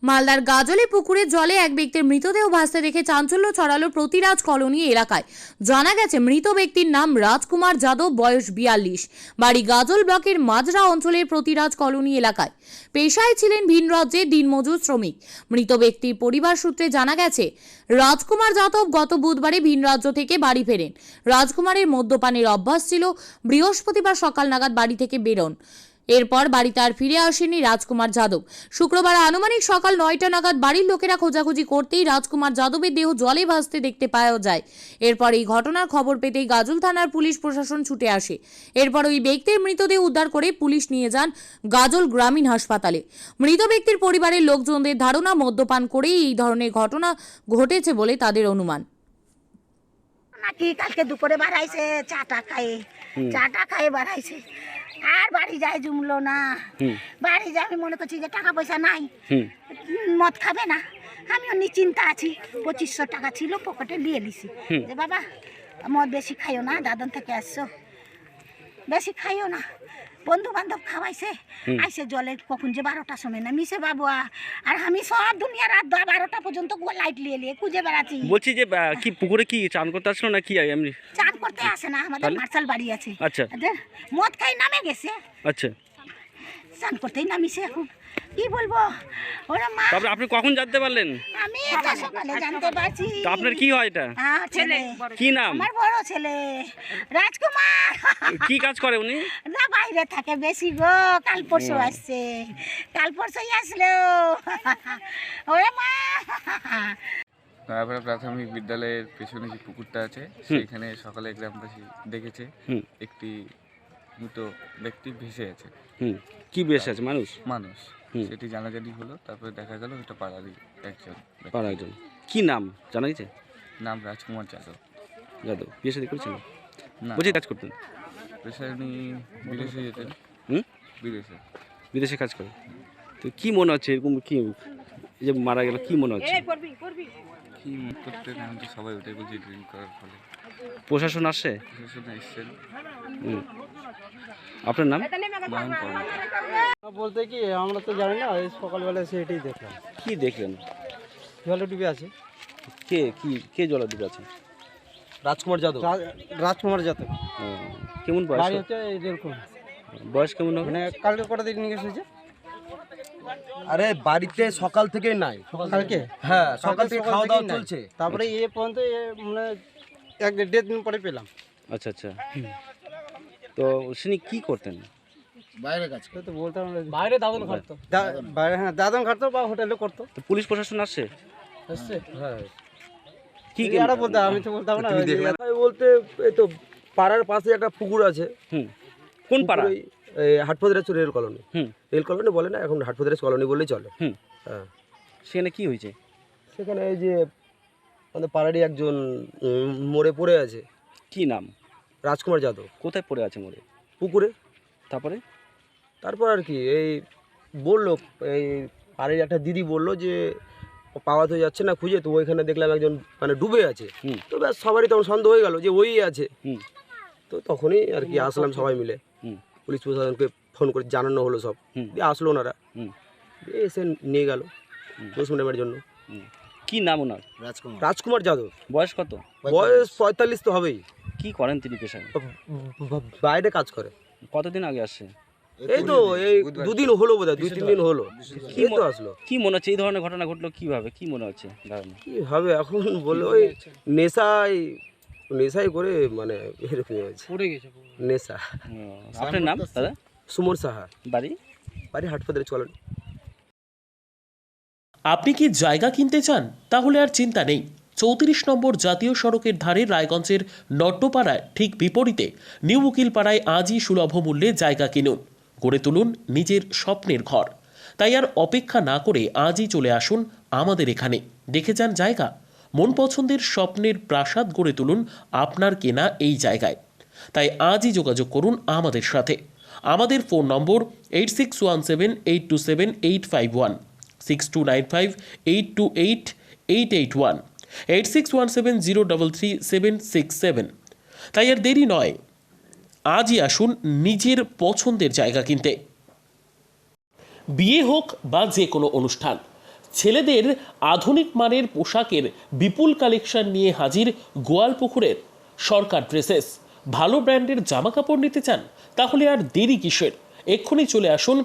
মালদার গাজলে পুকুরের জলে এক ব্যক্তির মৃতদেহ ভাসতে দেখে চাঞ্চল্য ছড়ালো প্রতিরাজ কলোনি এলাকায়। জানা গেছে মৃত ব্যক্তির নাম রাজকুমার যাদব, বয়স 42, বাড়ি গাজল ব্লকের মাজরা অঞ্চলের প্রতিরাজ কলোনি এলাকায়। পেশায় ছিলেন ভিন রাজ্যের দিনমজুর শ্রমিক। মৃত ব্যক্তির পরিবার সূত্রে জানা গেছে রাজকুমার যাদব গত বুধবারে ভিন রাজ্য থেকে বাড়ি ফেরেন। রাজকুমারের মদ্যপানের অভ্যাস ছিল। বৃহস্পতিবার সকাল নাগাদ বাড়ি থেকে বেরোন। এরপর বাড়িতে আর ফিরে আসেনি রাজকুমার যাদব। শুক্রবার আনুমানিক সকাল 9টা নাগাদ বাড়ির লোকেরা খোঁজাখুঁজি করতেই রাজকুমার যাদবের দেহ জলে ভাসতে দেখতে পাওয়া যায়। এরপর এই ঘটনার খবর পেতেই গাজল থানার পুলিশ প্রশাসন ছুটে আসে। এরপর ওই ব্যক্তির মৃতদেহ উদ্ধার করে পুলিশ নিয়ে যান গাজল গ্রামীণ হাসপাতালে। মৃত ব্যক্তির পরিবারের লোকজনদের ধারণা মদ্যপান করেই এই ধরনের ঘটনা ঘটেছে বলে তাদের অনুমান। নাকি কালকে দুপুরে বাড়াইছে চাটা খায়ে বাড়াইছে, আর বাড়ি যায় জমলো না। বাড়ি যায় আমি মনে করছি যে টাকা পয়সা নাই, মদ খাবে না। আমিও নিশ্চিন্তা আছি। 2500 টাকা ছিল, পকেটে নিয়ে নিছি যে বাবা মদ বেশি খাইও না, দাদন থেকে আসছো, বেশি খাইও না। বন্ধু বান্ধব খাওয়াইছে, আইসে জলে কখন যে 12টার সময় না মিশে বাবু। আর আমি সব দুনিয়া রাত 12টা পর্যন্ত লাইট লিয়ে খুঁজে বেড়াচ্ছি। বলছি যে কি পুকুরে কি চান করতে আসলো না কি এমনি? চান করতে আসে না, আমাদের মার্শাল বাড়ি আছে। আচ্ছা, মদ খাই নামে গেছে। আচ্ছা, চান করতেই নামিছে। এখন কি বলবো, ওরা মা। তারপরে আপনি কখন জানতে পারলেন? আমি এটা সকালে জানতে পারছি। তো আপনার কি হয় এটা? ছেলে। কি নাম? আমার বড় ছেলে রাজকুমার। কি কাজ করে উনি? না বাইরে থাকে বেশি গো, কাল পরশু আসছে, কাল পরশুই আসলো। ওরে মা। নয়াপাড়া প্রাথমিক বিদ্যালয়ের পেছনে যে পুকুরটা আছে সেখানে সকালে গ্রামবাসী দেখেছে একটি মৃত ব্যক্তি ভেসে আছে। কি ভেসে আছে? মানুষ। সেটি জানাজানি হলো, তারপরে দেখা গেল এটা পাড়ারই একজন। কি নাম জানা গেছে? নাম রাজকুমার যাদব। বিয়ে শাদী করেছেন? না, বলছি কাজ করতেন? পেশায় উনি বিদেশে যেতেন। বিদেশে কাজ করে। তো কি মনে হচ্ছে এরকম কি যে মারা গেল, কি মনে হচ্ছে? কি করতেন এখন তো সবাই ওটাই বলছে, ড্রিঙ্ক করার ফলে। প্রশাসন আসছে? প্রশাসন এসছেন। আপনার নাম? নয়ন কর্মকার। বলতে কি আমরা তো জানি না, এই সকালবেলা এসে এটাই দেখলাম। কি দেখলেন? জলে ডুবে আছে। কে জলে ডুবে আছে? রাজকুমার যাদব। রাজকুমার যাদব। কেমন বয়স? বাড়ি হচ্ছে এরকম। বয়স কেমন হবে? মানে কালকে কটা দিন নিয়ে এসেছে? আরে বাড়িতে সকাল থেকে নাই। কালকে? হ্যাঁ, সকাল থেকে খাওয়া দাওয়া চলছে। তারপরে এ পর্যন্ত মানে 1-1.5 দিন পরে পেলাম। আচ্ছা, তো তিনি কি করতেন? বাইরে কাজ তো বলতাম বাইরে দাদন খাটতো। বাইরে, হ্যাঁ, দাদন খাটতো বা হোটেলে করতো। তো পুলিশ প্রশাসন আসছে? হ্যাঁ। কি এরা বলতে, আমি তো বলতাম না। বলতে এই তো পাড়ার পাশে একটা পুকুর আছে। কোন পাড়া? হাটপদরাজ রেল কলোনি। রেল কলোনি বলে না, এখন হাটপদরাজ কলোনি বললেই চলে। হ্যাঁ। সেখানে কি হয়েছে? সেখানে এই যে আমাদের পাড়ারই একজন মরে পড়ে আছে। কি নাম? রাজকুমার যাদব। কোথায় পড়ে আছে? মরে পুকুরে। তারপর আর কি এই বললো, এই পাড়ার একটা দিদি বললো যে পাওয়া তো যাচ্ছে না খুঁজে, তো ওইখানে দেখলাম একজন মানে ডুবে আছে। তো ব্যাস সবারই তখন সন্দেহ হয়ে গেল যে ওই আছে। তো তখনই আর কি আসলাম সবাই মিলে। পুলিশ প্রশাসনকে ফোন করে জানানো হলো, সব দিয়ে আসলো ওনারা, এসে নিয়ে গেল পোস্টমর্টমের জন্য। কি নাম ওনার? রাজকুমার যাদব। বয়স কত? বয়স 45 তো হবেই। কি করেন তিনি পেশায়? বাইরে কাজ করে। কতদিন আগে আসছে? এই তো এই 2 দিন হলো, বোধহয় 2-3 দিন হলো। কি তো আসলো। কি মনে হচ্ছে এই ধরনের ঘটনা ঘটলো কিভাবে? কি মনে হচ্ছে ধারণা? কি হবে এখন বলে, ওই নেশাই করে মানে এরকম হয়েছে, নেশা। আপনার নাম দাদা? সুমন সাহা। বাড়ি হাটপদরাজ কলোনি। আপনি কি জায়গা কিনতে চান? তাহলে আর চিন্তা নেই। 34 নম্বর জাতীয় সড়কের ধারে রায়গঞ্জের নট্টপাড়ায় ঠিক বিপরীতে নিউ উকিলপাড়ায় আজই সুলভ মূল্যে জায়গা কিনুন, গড়ে তুলুন নিজের স্বপ্নের ঘর। তাই আর অপেক্ষা না করে আজই চলে আসুন আমাদের এখানে, দেখে যান জায়গা। মন পছন্দের স্বপ্নের প্রাসাদ গড়ে তুলুন আপনার কেনা এই জায়গায়। তাই আজই যোগাযোগ করুন আমাদের সাথে। আমাদের ফোন নম্বর 8617827851, 6295828881, 8617033767। তাই আর দেরি নয়, আজই আসুন নিজের পছন্দের জায়গা কিনতে। বিয়ে হোক বা যে কোনো অনুষ্ঠান, ছেলেদের আধুনিক মানের পোশাকের বিপুল কালেকশন নিয়ে হাজির গোয়ালপুকুরের সরকার ড্রেসেস। ভালো ব্র্যান্ডের জামা কাপড় নিতে চান? তাহলে আর দেরি কিসের? এক্ষুনি চলে আসুন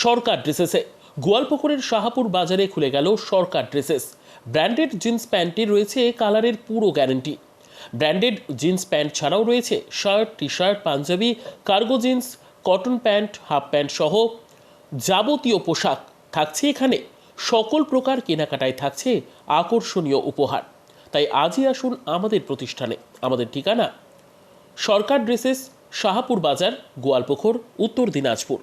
সরকার ড্রেসেসে। গোয়ালপুকুরের শাহাপুর বাজারে খুলে গেল সরকার ড্রেসেস। ব্র্যান্ডেড জিন্স প্যান্টে রয়েছে কালারের পুরো গ্যারান্টি। ব্র্যান্ডেড জিন্স প্যান্ট ছাড়াও রয়েছে shirt, T shirt, panjabi, cargo jeans, cotton pant, half pant সহ যাবতীয় পোশাক থাকছে এখানে। সকল প্রকার কেনাকাটায় থাকছে আকর্ষণীয় উপহার। তাই আজই আসুন আমাদের প্রতিষ্ঠানে। আমাদের ঠিকানা সরকার ড্রেসেস, শাহাপুর বাজার, গোয়ালপুকুর, উত্তর দিনাজপুর।